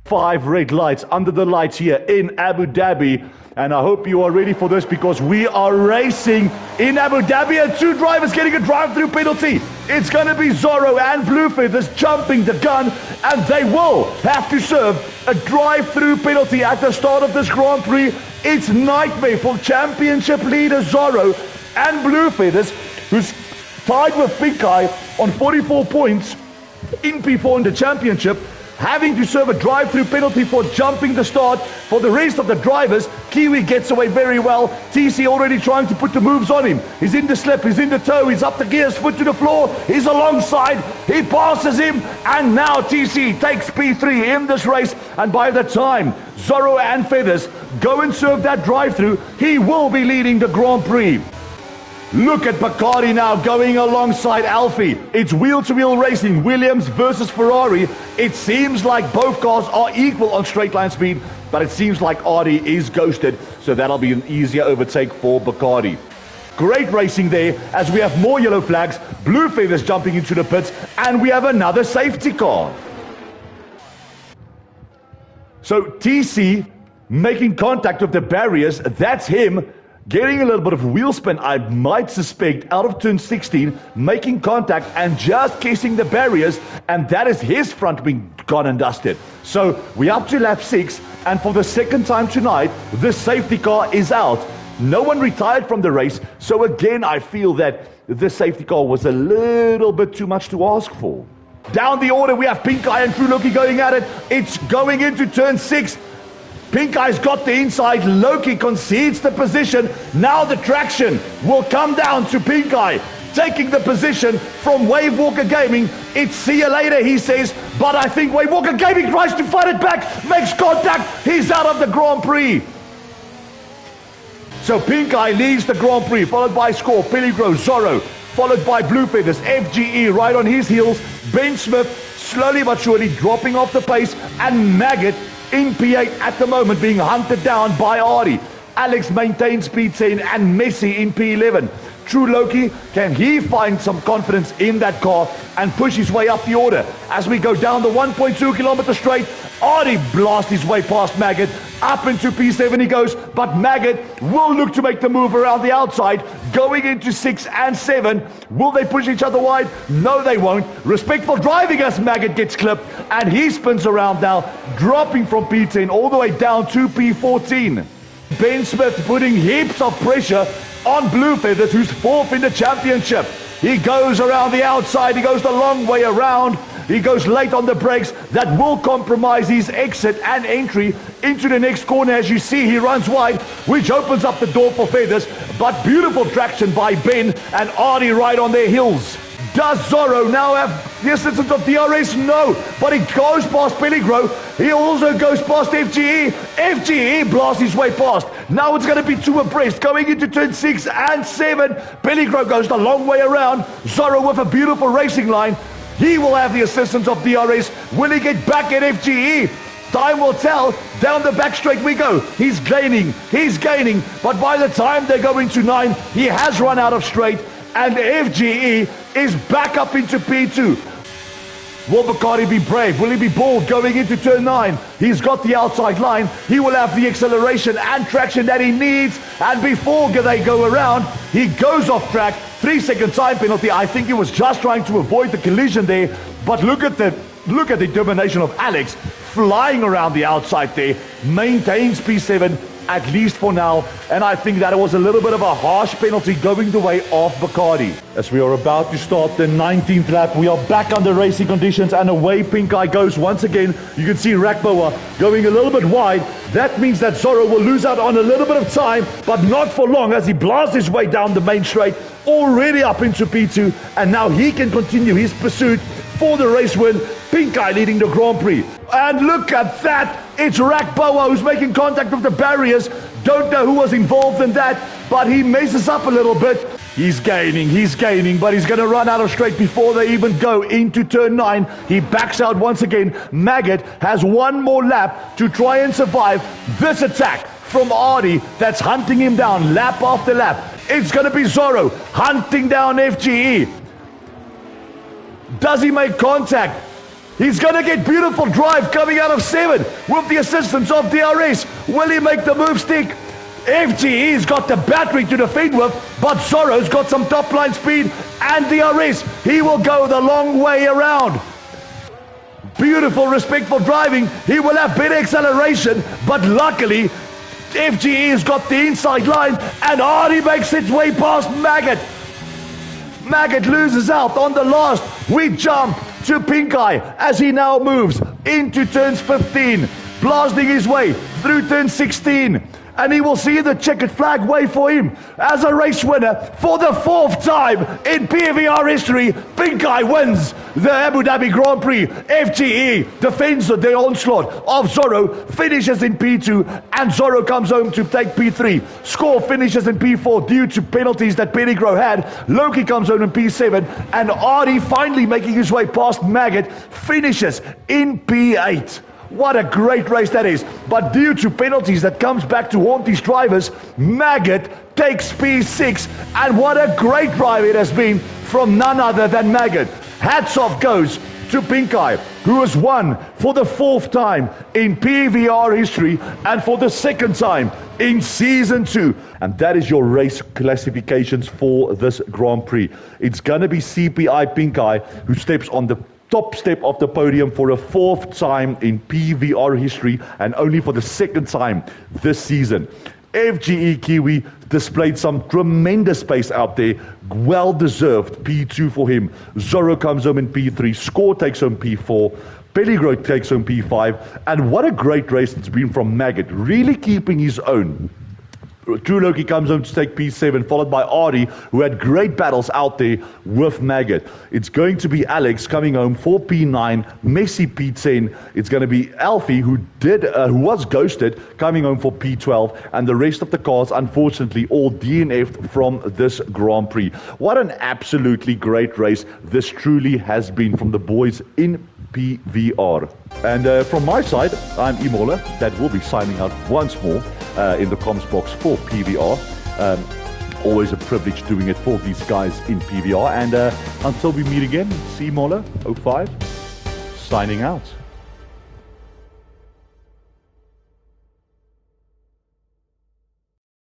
5 red lights under the lights here in Abu Dhabi. And I hope you are ready for this because we are racing in Abu Dhabi and 2 drivers getting a drive-through penalty. It's going to be Zorro and Blue Feathers jumping the gun, and they will have to serve a drive-through penalty at the start of this Grand Prix. It's nightmare for championship leader Zorro and Blue Feathers, who's tied with Pink Eye on 44 points in P4 in the championship, having to serve a drive-through penalty for jumping the start. For the rest of the drivers, Kiwi gets away very well. TC already trying to put the moves on him. He's in the slip, he's in the toe, he's up the gears, foot to the floor, he's alongside, he passes him, and now TC takes P3 in this race. And by the time Zorro and Feathers go and serve that drive-through, he will be leading the Grand Prix. Look at Bacardi now going alongside Alfie. It's wheel-to-wheel racing, Williams versus Ferrari. It seems like both cars are equal on straight line speed, but it seems like Ardi is ghosted, so that'll be an easier overtake for Bacardi. Great racing there as we have more yellow flags, Blue Feathers jumping into the pits, and we have another safety car. So TC making contact with the barriers, that's him. Getting a little bit of wheel spin, I might suspect, out of turn 16, making contact and just kissing the barriers, and that is his front wing gone and dusted. So we're up to lap 6, and for the second time tonight, the safety car is out. No one retired from the race, so again, I feel that the safety car was a little bit too much to ask for. Down the order, we have Pink Eye and True Loki going at it. It's going into turn 6. Pink Eye's got the inside, Loki concedes the position. Now the traction will come down to Pink Eye, taking the position from Wave Walker Gaming. It's see you later, he says, but I think Wave Walker Gaming tries to fight it back, makes contact, he's out of the Grand Prix. So Pink Eye leads the Grand Prix, followed by Score, Peligro, Zorro, followed by Blue Feathers, FGE right on his heels, Ben Smith slowly but surely dropping off the pace, and Maggot in P8 at the moment being hunted down by Ardi. Alex maintains P10 and Messi in P11. True Loki, can he find some confidence in that car and push his way up the order? As we go down the 1.2 kilometer straight, Ardi blasts his way past Maggot. Up into P7 he goes, but Maggot will look to make the move around the outside, going into 6 and 7. Will they push each other wide? No, they won't. Respectful driving as Maggot gets clipped, and he spins around now, dropping from P10 all the way down to P14. Ben Smith putting heaps of pressure on Blue Feathers, who's 4th in the championship. He goes around the outside, he goes the long way around. He goes late on the brakes. That will compromise his exit and entry into the next corner. As you see, he runs wide, which opens up the door for Feathers. But beautiful traction by Ben and Ardi right on their heels. Does Zorro now have the assistance of DRS? No, but he goes past Peligro. He also goes past FGE. FGE blasts his way past. Now it's going to be 2 abreast going into turn 6 and 7. Peligro goes the long way around. Zorro with a beautiful racing line. He will have the assistance of DRS. Will he get back at FGE? Time will tell. Down the back straight we go. He's gaining. But by the time they go into 9, he has run out of straight. And FGE is back up into P2. Will Bacardi be brave? Will he be bold going into turn 9? He's got the outside line. He will have the acceleration and traction that he needs. And before they go around, he goes off track. 3-second time penalty. I think he was just trying to avoid the collision there. But look at the determination of Alex flying around the outside there. Maintains P7. At least for now, and I think that it was a little bit of a harsh penalty going the way of Bacardi. As we are about to start the 19th lap, we are back under racing conditions, and away Pink Eye goes once again. You can see Rakboa going a little bit wide. That means that Zorro will lose out on a little bit of time, but not for long, as he blasts his way down the main straight, already up into P2, and now he can continue his pursuit for the race win. Pink Eye leading the Grand Prix. And look at that! It's Rakboa who's making contact with the barriers. Don't know who was involved in that, but he messes up a little bit. He's gaining, but he's going to run out of straight before they even go into turn 9. He backs out once again. Maggot has one more lap to try and survive this attack from Ardi that's hunting him down lap after lap. It's going to be Zorro hunting down FGE. Does he make contact? He's going to get beautiful drive coming out of 7 with the assistance of DRS. Will he make the move stick? FGE's got the battery to defend with, but Zorro's got some top line speed and DRS. He will go the long way around. Beautiful, respectful driving. He will have better acceleration, but luckily, FGE has got the inside line, and Artie makes its way past Maggot. Maggot loses out on the last. We jump to Pink Eye as he now moves into turns 15, blasting his way through turn 16. And he will see the checkered flag wave for him as a race winner for the 4th time in PVR history. Pink Eye wins the Abu Dhabi Grand Prix. FGE defends the onslaught of Zorro, finishes in P2, and Zorro comes home to take P3. Score finishes in P4 due to penalties that Pettigrew had. Loki comes home in P7, and Artie, finally making his way past Maggot, finishes in P8. What a great race that is. But due to penalties that comes back to haunt these drivers, Maggot takes P6. And what a great drive it has been from none other than Maggot. Hats off goes to Pink Eye, who has won for the 4th time in PVR history and for the 2nd time in Season 2. And that is your race classifications for this Grand Prix. It's going to be CPI Pink Eye who steps on the top step of the podium for a 4th time in PVR history and only for the 2nd time this season. FGE Kiwi displayed some tremendous pace out there. Well-deserved P2 for him. Zorro comes home in P3. Score takes home P4. Pettigrew takes home P5. And what a great race it's been from Maggot, really keeping his own. True Loki comes home to take P7, followed by Artie, who had great battles out there with Maggot. It's going to be Alex coming home for P9, Messi P10. It's going to be Alfie, who was ghosted, coming home for P12, and the rest of the cars, unfortunately, all DNF'd from this Grand Prix. What an absolutely great race this truly has been from the boys in PVR. And from my side, I'm Imola, that will be signing out once more in the comms box for PVR. Always a privilege doing it for these guys in PVR. And until we meet again, C Mola 05 signing out.